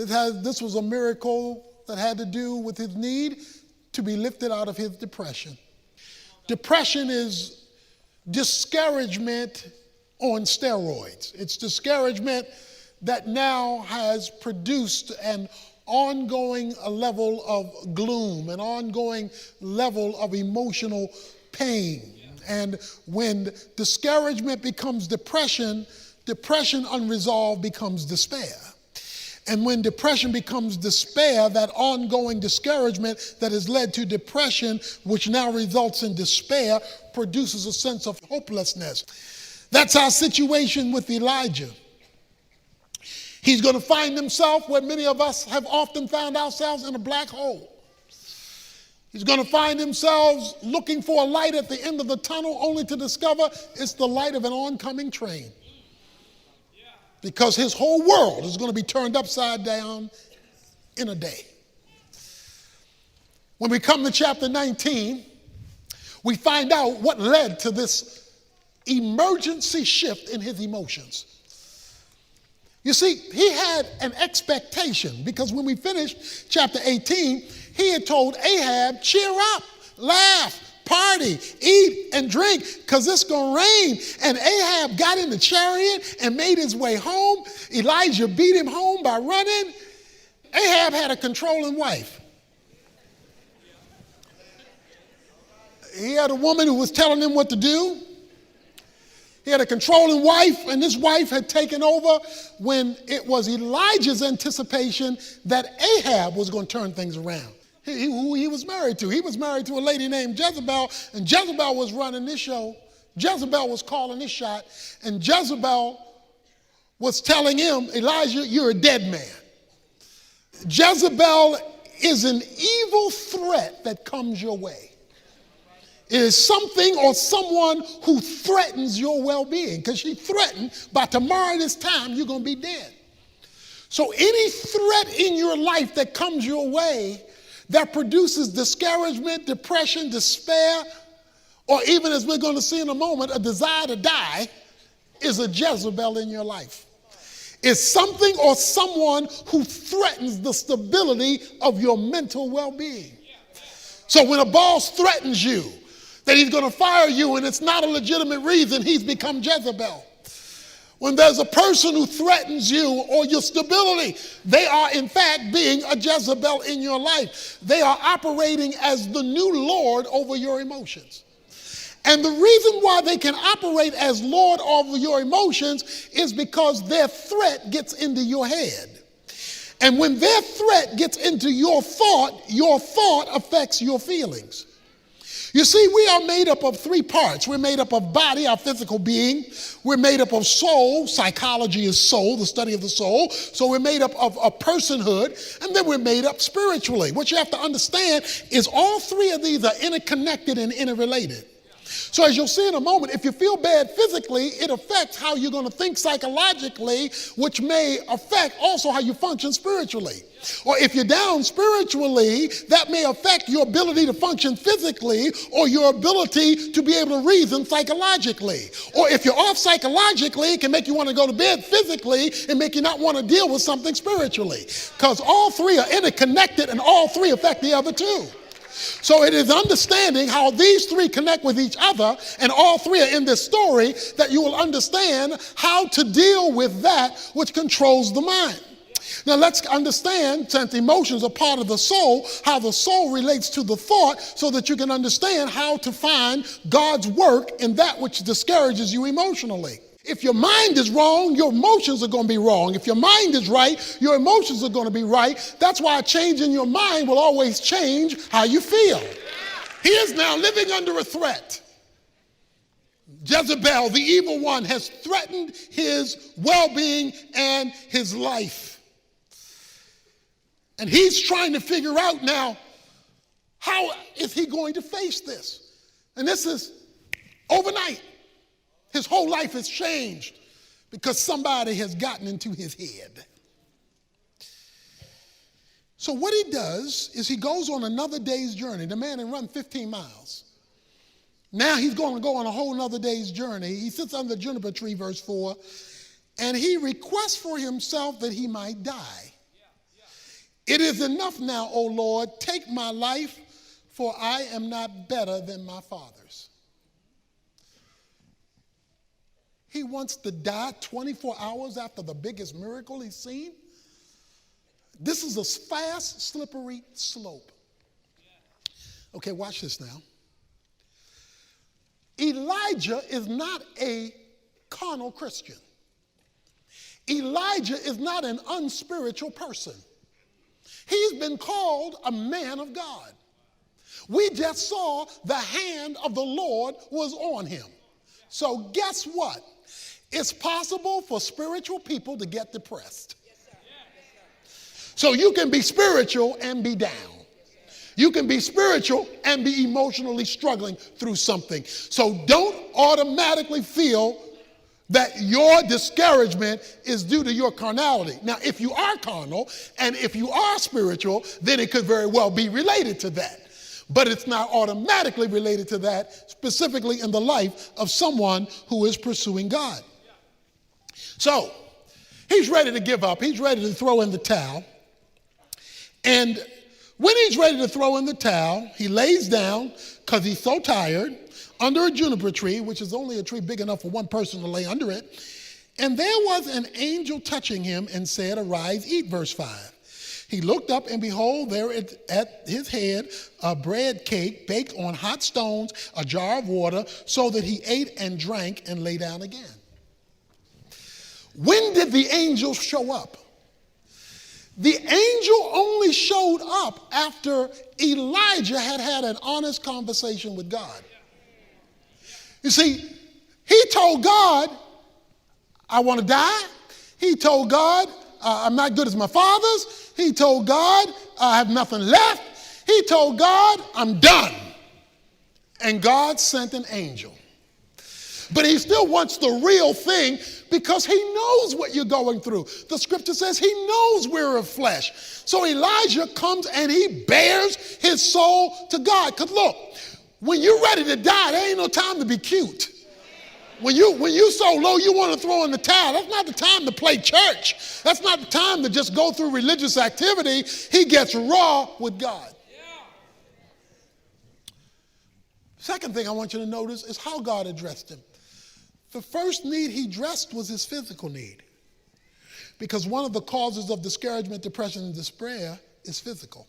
This was a miracle that had to do with his need to be lifted out of his depression. Depression is discouragement on steroids. It's discouragement that now has produced an ongoing level of gloom, an ongoing level of emotional pain. And when discouragement becomes depression, depression unresolved becomes despair. And when depression becomes despair, that ongoing discouragement that has led to depression, which now results in despair, produces a sense of hopelessness. That's our situation with Elijah. He's going to find himself where many of us have often found ourselves, in a black hole. He's going to find himself looking for a light at the end of the tunnel, only to discover it's the light of an oncoming train. Because his whole world is going to be turned upside down in a day. When we come to chapter 19, we find out what led to this emergency shift in his emotions. You see, he had an expectation, because when we finished chapter 18, he had told Ahab, cheer up, laugh, party, eat, and drink, because it's going to rain. And Ahab got in the chariot and made his way home. Elijah beat him home by running. Ahab had a controlling wife. He had a woman who was telling him what to do. He had a controlling wife, and this wife had taken over when it was Elijah's anticipation that Ahab was going to turn things around. Who he was married to. He was married to a lady named Jezebel, and Jezebel was running this show. Jezebel was calling this shot, and Jezebel was telling him, Elijah, you're a dead man. Jezebel is an evil threat that comes your way. It is something or someone who threatens your well-being, because she threatened by tomorrow this time you're going to be dead. So any threat in your life that comes your way that produces discouragement, depression, despair, or even, as we're going to see in a moment, a desire to die, is a Jezebel in your life. It's something or someone who threatens the stability of your mental well-being. So when a boss threatens you that he's going to fire you and it's not a legitimate reason, he's become Jezebel. When there's a person who threatens you or your stability, they are in fact being a Jezebel in your life. They are operating as the new Lord over your emotions. And the reason why they can operate as Lord over your emotions is because their threat gets into your head. And when their threat gets into your thought affects your feelings. You see, we are made up of three parts. We're made up of body, our physical being. We're made up of soul. Psychology is soul, the study of the soul. So we're made up of a personhood, and then we're made up spiritually. What you have to understand is all three of these are interconnected and interrelated. So as you'll see in a moment, if you feel bad physically, it affects how you're going to think psychologically, which may affect also how you function spiritually. Or if you're down spiritually, that may affect your ability to function physically or your ability to be able to reason psychologically. Or if you're off psychologically, it can make you want to go to bed physically and make you not want to deal with something spiritually. Because all three are interconnected and all three affect the other two. So it is understanding how these three connect with each other, and all three are in this story, that you will understand how to deal with that which controls the mind. Now let's understand, since emotions are part of the soul, how the soul relates to the thought, so that you can understand how to find God's work in that which discourages you emotionally. If your mind is wrong, your emotions are going to be wrong. If your mind is right, your emotions are going to be right. That's why a change in your mind will always change how you feel. He is now living under a threat. Jezebel, the evil one, has threatened his well-being and his life. And he's trying to figure out now, how is he going to face this? And this is overnight. His whole life has changed because somebody has gotten into his head. So what he does is he goes on another day's journey. The man had run 15 miles. Now he's going to go on a whole nother day's journey. He sits under the juniper tree, verse 4, and he requests for himself that he might die. It is enough now, O Lord, take my life, for I am not better than my fathers. He wants to die 24 hours after the biggest miracle he's seen. This is a fast, slippery slope. Okay, watch this now. Elijah is not a carnal Christian. Elijah is not an unspiritual person. He's been called a man of God. We just saw the hand of the Lord was on him. So guess what? It's possible for spiritual people to get depressed. So you can be spiritual and be down. You can be spiritual and be emotionally struggling through something. So don't automatically feel that your discouragement is due to your carnality. Now, if you are carnal and if you are spiritual, then it could very well be related to that. But it's not automatically related to that, specifically in the life of someone who is pursuing God. So, he's ready to give up. He's ready to throw in the towel. And when he's ready to throw in the towel, he lays down because he's so tired under a juniper tree, which is only a tree big enough for one person to lay under it. And there was an angel touching him and said, arise, eat, verse 5. He looked up, and behold, there at his head a bread cake baked on hot stones, a jar of water, so that he ate and drank and lay down again. When did the angel show up? The angel only showed up after Elijah had had an honest conversation with God. You see, he told God, I want to die. He told God, I'm not good as my fathers. He told God, I have nothing left. He told God, I'm done. And God sent an angel. But he still wants the real thing because he knows what you're going through. The scripture says he knows we're of flesh. So Elijah comes and he bears his soul to God. Because look, when you're ready to die, there ain't no time to be cute. When you so low you want to throw in the towel, that's not the time to play church. That's not the time to just go through religious activity. He gets raw with God. Second thing I want you to notice is how God addressed him. The first need he addressed was his physical need. Because one of the causes of discouragement, depression, and despair is physical.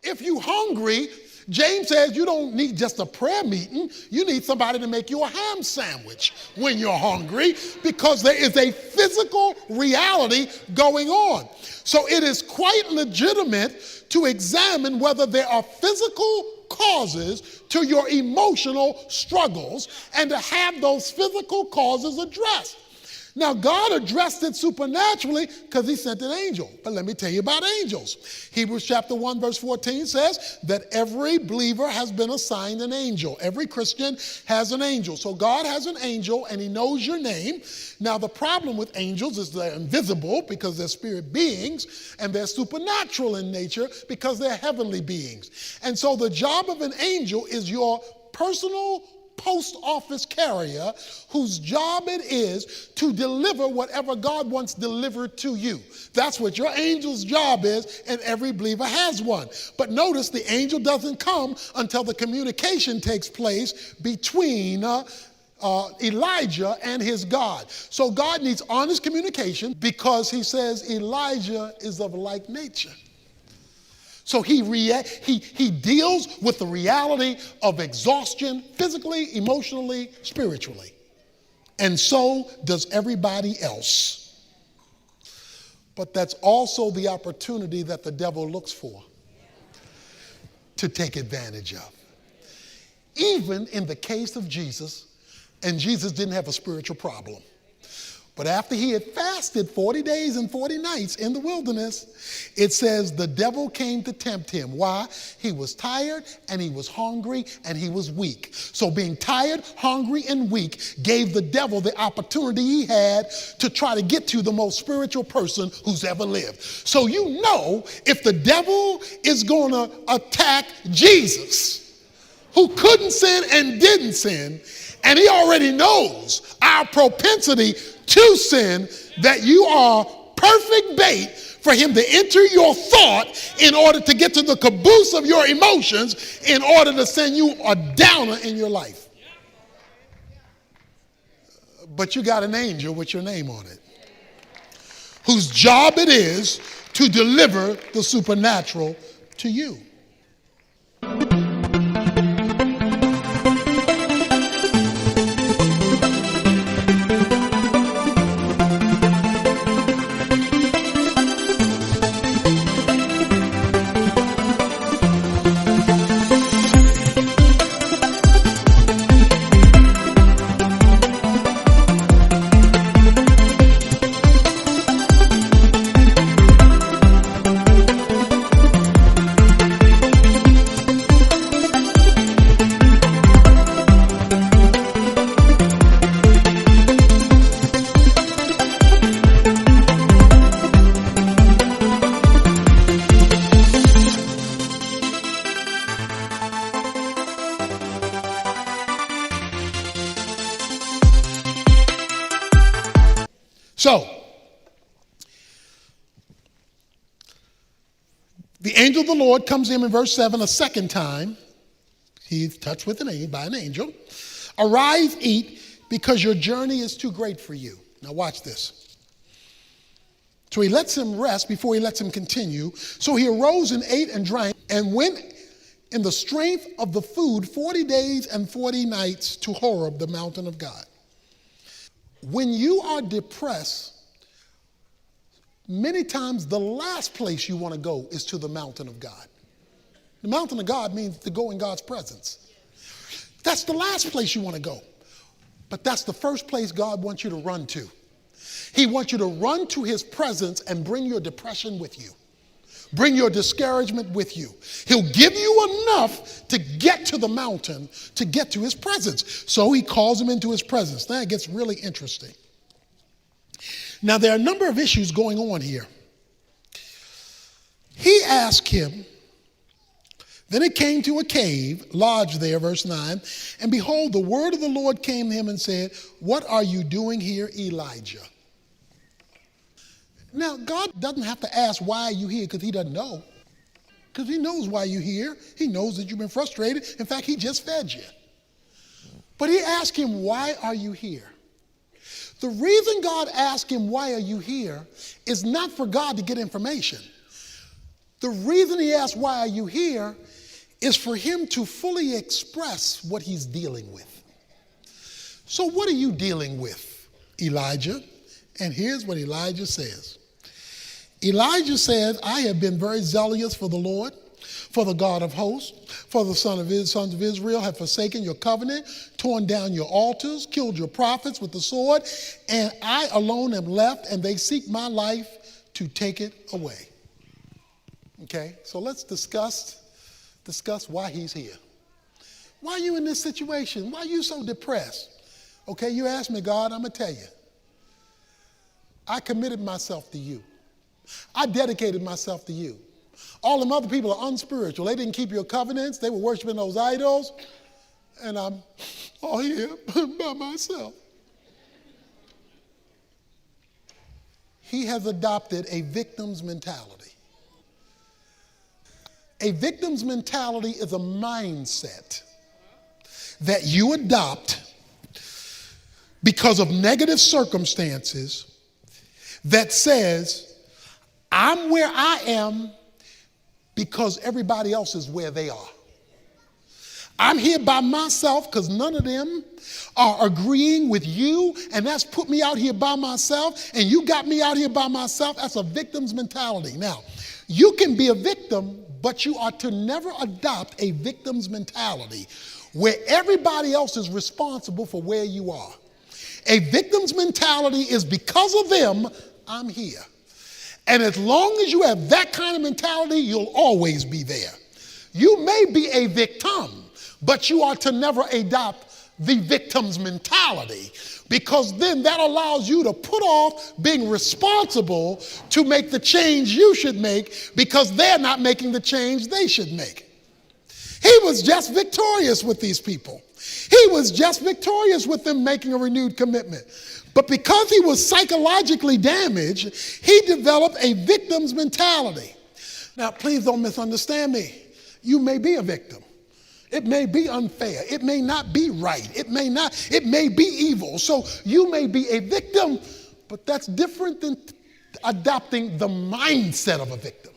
If you're hungry, James says you don't need just a prayer meeting. You need somebody to make you a ham sandwich when you're hungry, because there is a physical reality going on. So it is quite legitimate to examine whether there are physical causes to your emotional struggles and to have those physical causes addressed. Now, God addressed it supernaturally because he sent an angel. But let me tell you about angels. Hebrews chapter 1 verse 14 says that every believer has been assigned an angel. Every Christian has an angel. So God has an angel and he knows your name. Now, the problem with angels is they're invisible because they're spirit beings, and they're supernatural in nature because they're heavenly beings. And so the job of an angel is your personal post office carrier whose job it is to deliver whatever God wants delivered to you. That's what your angel's job is, and every believer has one. But notice the angel doesn't come until the communication takes place between Elijah and his God. So God needs honest communication because he says Elijah is of like nature. So he deals with the reality of exhaustion physically, emotionally, spiritually. And so does everybody else. But that's also the opportunity that the devil looks for to take advantage of. Even in the case of Jesus, and Jesus didn't have a spiritual problem. But after he had fasted 40 days and 40 nights in the wilderness, it says the devil came to tempt him. Why? He was tired and he was hungry and he was weak. So being tired, hungry, and weak gave the devil the opportunity he had to try to get to the most spiritual person who's ever lived. So you know, if the devil is going to attack Jesus, who couldn't sin and didn't sin, and he already knows our propensity to sin, that you are perfect bait for him to enter your thought in order to get to the caboose of your emotions in order to send you a downer in your life. But you got an angel with your name on it, whose job it is to deliver the supernatural to you. So, the angel of the Lord comes in verse 7 a second time. He's touched with by an angel. Arise, eat, because your journey is too great for you. Now watch this. So he lets him rest before he lets him continue. So he arose and ate and drank and went in the strength of the food 40 days and 40 nights to Horeb, the mountain of God. When you are depressed, many times the last place you want to go is to the mountain of God. The mountain of God means to go in God's presence. That's the last place you want to go. But that's the first place God wants you to run to. He wants you to run to his presence and bring your depression with you. Bring your discouragement with you. He'll give you enough to get to the mountain, to get to his presence. So he calls him into his presence. Now it gets really interesting. Now there are a number of issues going on here. He asked him, then it came to a cave, lodged there, verse 9, and behold, the word of the Lord came to him and said, what are you doing here, Elijah? Now, God doesn't have to ask, why are you here? Because he doesn't know. Because he knows why you're here. He knows that you've been frustrated. In fact, he just fed you. But he asked him, why are you here? The reason God asked him, why are you here, is not for God to get information. The reason he asked, why are you here, is for him to fully express what he's dealing with. So what are you dealing with, Elijah? And here's what Elijah says. Elijah says, I have been very zealous for the Lord, for the God of hosts, for the sons of Israel have forsaken your covenant, torn down your altars, killed your prophets with the sword, and I alone am left, and they seek my life to take it away. Okay, so let's discuss why he's here. Why are you in this situation? Why are you so depressed? Okay, you asked me, God, I'm going to tell you. I committed myself to you. I dedicated myself to you. All them other people are unspiritual. They didn't keep your covenants. They were worshiping those idols. And I'm all here by myself. He has adopted a victim's mentality. A victim's mentality is a mindset that you adopt because of negative circumstances that says, I'm where I am because everybody else is where they are. I'm here by myself because none of them are agreeing with you, and that's put me out here by myself, and you got me out here by myself. That's a victim's mentality. Now, you can be a victim, but you are to never adopt a victim's mentality where everybody else is responsible for where you are. A victim's mentality is because of them, I'm here. And as long as you have that kind of mentality, you'll always be there. You may be a victim, but you are to never adopt the victim's mentality, because then that allows you to put off being responsible to make the change you should make because they're not making the change they should make. He was just victorious with these people. He was just victorious with them making a renewed commitment. But because he was psychologically damaged, he developed a victim's mentality. Now, please don't misunderstand me. You may be a victim. It may be unfair. It may not be right. It may be evil. So you may be a victim, but that's different than adopting the mindset of a victim.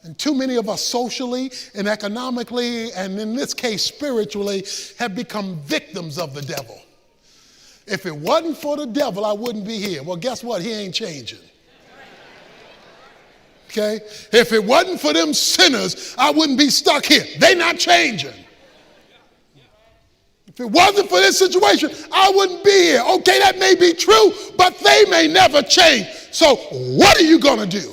And too many of us socially and economically, and in this case spiritually, have become victims of the devil. If it wasn't for the devil, I wouldn't be here. Well, guess what? He ain't changing. Okay? If it wasn't for them sinners, I wouldn't be stuck here. They not changing. If it wasn't for this situation, I wouldn't be here. Okay, that may be true, but they may never change. So what are you going to do?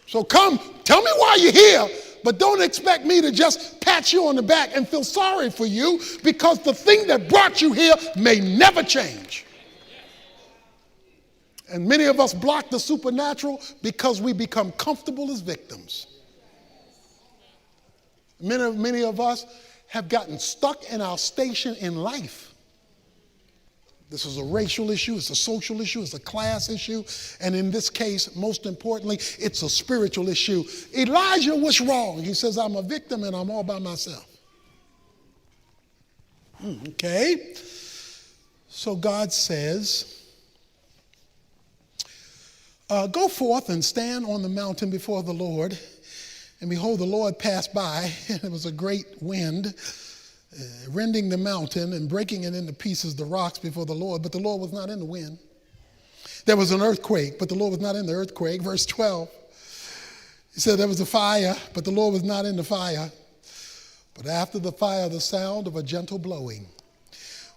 So come, tell me why you're here, but don't expect me to just pat you on the back and feel sorry for you, because the thing that brought you here may never change. And many of us block the supernatural because we become comfortable as victims. Many of us have gotten stuck in our station in life. This is a racial issue, it's a social issue, it's a class issue, and in this case, most importantly, it's a spiritual issue. Elijah was wrong. He says, I'm a victim and I'm all by myself. Okay. So God says, go forth and stand on the mountain before the Lord. And behold, the Lord passed by, and it was a great wind, rending the mountain and breaking it into pieces, the rocks before the Lord. But the Lord was not in the wind. There was an earthquake, but the Lord was not in the earthquake. Verse 12, he said there was a fire, but the Lord was not in the fire. But after the fire, the sound of a gentle blowing.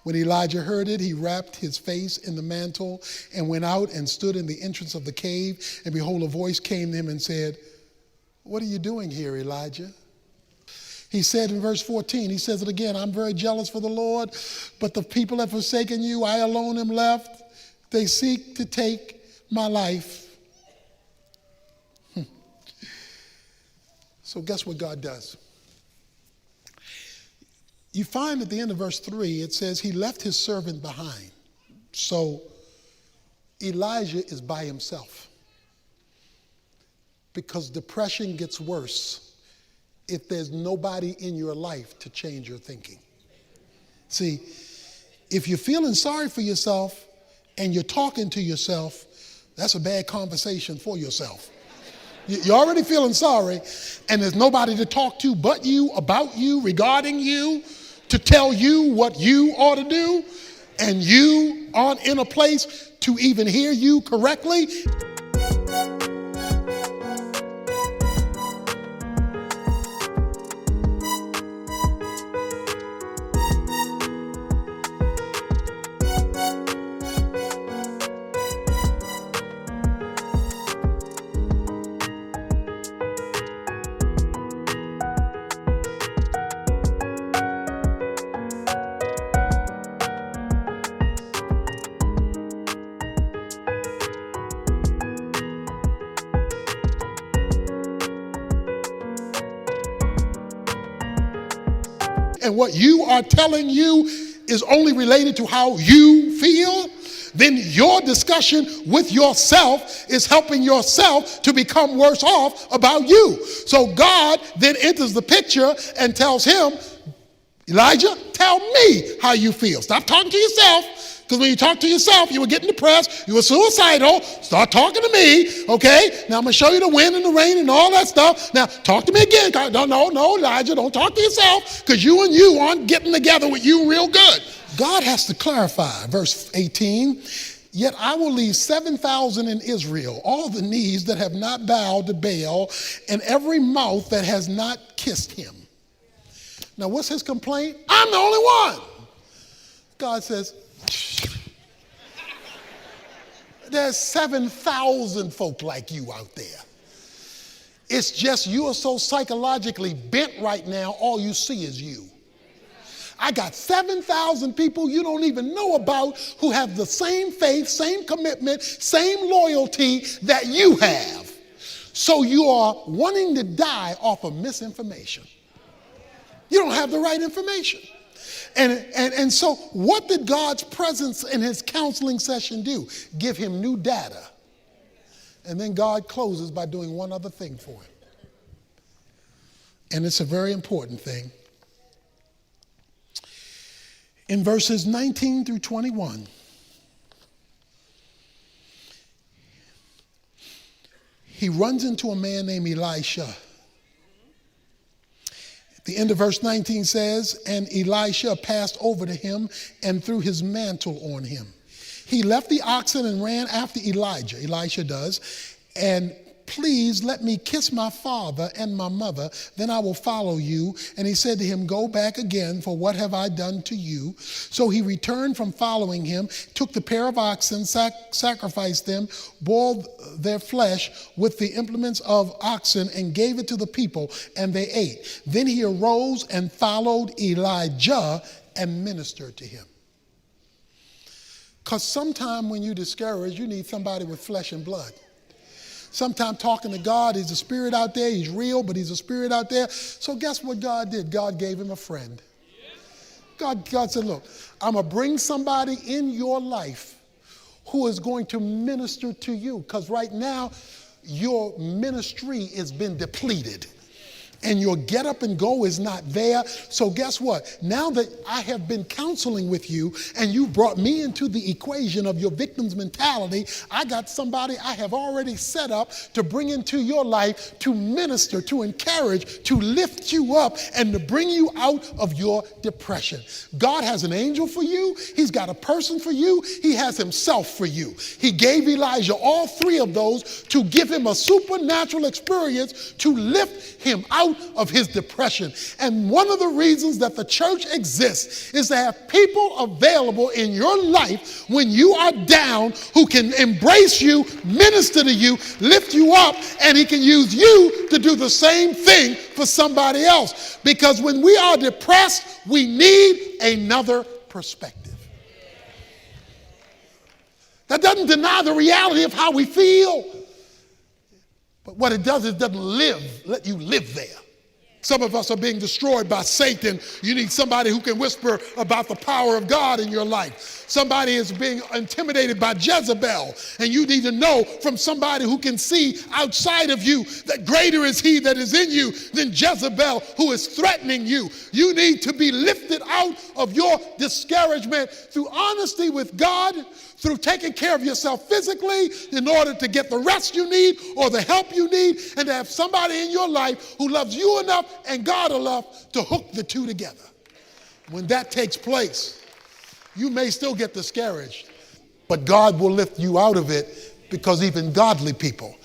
When Elijah heard it, he wrapped his face in the mantle and went out and stood in the entrance of the cave. And behold, a voice came to him and said, what are you doing here, Elijah? He said in verse 14, he says it again, I'm very jealous for the Lord, but the people have forsaken you. I alone am left. They seek to take my life. So guess what God does? You find at the end of verse 3, it says he left his servant behind. So Elijah is by himself. Because depression gets worse if there's nobody in your life to change your thinking. See, if you're feeling sorry for yourself and you're talking to yourself, that's a bad conversation for yourself. You're already feeling sorry, and there's nobody to talk to but you, about you, regarding you, to tell you what you ought to do, and you aren't in a place to even hear you correctly. And what you are telling you is only related to how you feel, then your discussion with yourself is helping yourself to become worse off about you. So God then enters the picture and tells him, Elijah, tell me how you feel. Stop talking to yourself. Because when you talk to yourself, you were getting depressed, you were suicidal. Start talking to me, okay? Now I'm going to show you the wind and the rain and all that stuff. Now talk to me again. No, Elijah, don't talk to yourself, because you and you aren't getting together with you real good. God has to clarify. Verse 18, yet I will leave 7,000 in Israel, all the knees that have not bowed to Baal, and every mouth that has not kissed him. Now what's his complaint? I'm the only one. God says, there's 7,000 folk like you out there. It's just you are so psychologically bent right now, all you see is you. I got 7,000 people you don't even know about who have the same faith, same commitment, same loyalty that you have. So you are wanting to die off of misinformation. You don't have the right information. And so what did God's presence in his counseling session do? Give him new data. And then God closes by doing one other thing for him. And it's a very important thing. In verses 19 through 21, he runs into a man named Elisha. The end of verse 19 says, and Elisha passed over to him and threw his mantle on him. He left the oxen and ran after Elijah, Elisha does, and please let me kiss my father and my mother, then I will follow you. And he said to him, go back again, for what have I done to you? So he returned from following him, took the pair of oxen, sacrificed them, boiled their flesh with the implements of oxen, and gave it to the people, and they ate. Then he arose and followed Elijah and ministered to him. Because sometime when you're discouraged, you need somebody with flesh and blood. Sometimes talking to God, he's a spirit out there. He's real, but he's a spirit out there. So guess what God did? God gave him a friend. God said, look, I'm going to bring somebody in your life who is going to minister to you. Because right now, your ministry has been depleted. And your get up and go is not there. So guess what? Now that I have been counseling with you and you brought me into the equation of your victim's mentality, I got somebody I have already set up to bring into your life to minister, to encourage, to lift you up, and to bring you out of your depression. God has an angel for you. He's got a person for you. He has himself for you. He gave Elijah all three of those to give him a supernatural experience to lift him out of his depression. And one of the reasons that the church exists is to have people available in your life when you are down who can embrace you, minister to you, lift you up, and he can use you to do the same thing for somebody else. Because when we are depressed, we need another perspective. That doesn't deny the reality of how we feel. But what it does is it doesn't let you live there. Some of us are being destroyed by Satan. You need somebody who can whisper about the power of God in your life. Somebody is being intimidated by Jezebel, and you need to know from somebody who can see outside of you that greater is he that is in you than Jezebel who is threatening you. You need to be lifted out of your discouragement through honesty with God, through taking care of yourself physically in order to get the rest you need or the help you need, and to have somebody in your life who loves you enough and God enough to hook the two together. When that takes place, you may still get discouraged, but God will lift you out of it, because even godly people